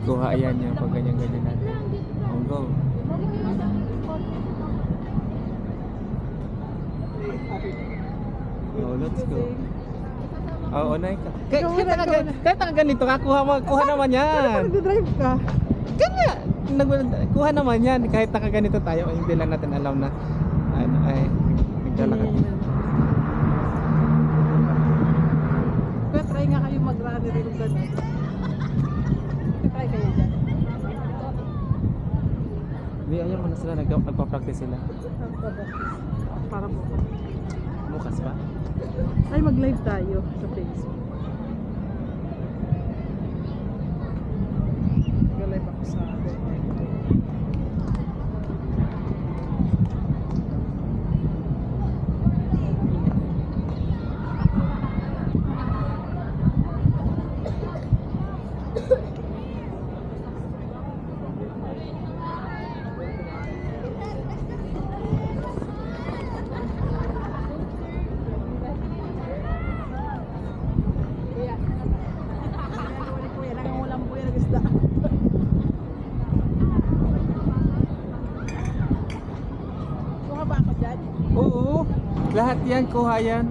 Kuha yan yung pag ganyan-ganyan natin. Oh, go. Oh, let's go. Oo, na ka. Kahit naka ganito ka, kuha naman yan. Nag-drive ka. Kanya, kuha naman yan. Kahit naka ganito tayo, hindi lang natin alam na ano, ay, nagdala ka. Kaya try nga kayo mag-rally rin ganun. Try kayo dyan. Hindi, ayaw mo na sila, nagpa-practice sila. Para bukas. Bukas pa? Ay, mag-live tayo sa Facebook. Mag-live ako sa Oo, lahat yan, kuha yan.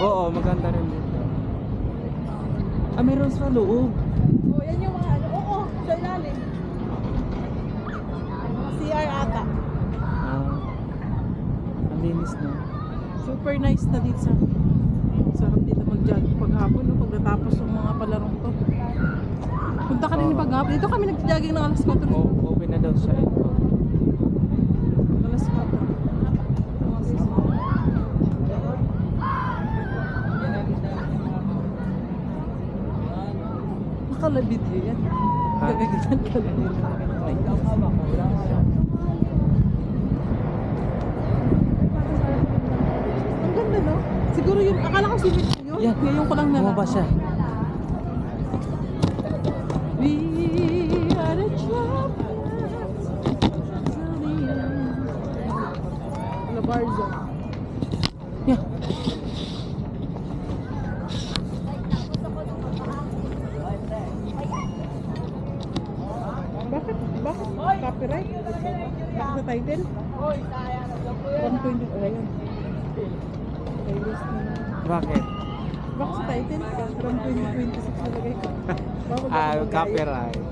Oo, maganda rin dito. Ah, meron sa loob. Oh, yan yung mga ano. Oo, sa ilalim. Mga CR ata. Ah, ang linis na. Super nice na dito sa sarap dito mag-jogging paghapon no, pag natapos yung mga palarong to. Punta ka rin ni paghapon. Dito kami nag-jogging ng alas 4. Oh, open na daw siya. Alas 4. Makalabid yan. Ha? Gagagitan ka lang. Ang ganda no? Siguro yung, akala ko swimming pool yun. Yan. Ngayon ko lang nalaman. Bumaba siya. We are the champions. Labarza. Yeah. Bakit? Copyright? Bakit sa title? 120. Ayun. Playlist na. Bakit? Bakit sa title? From 2026 nalagay ko. Ah, copyright.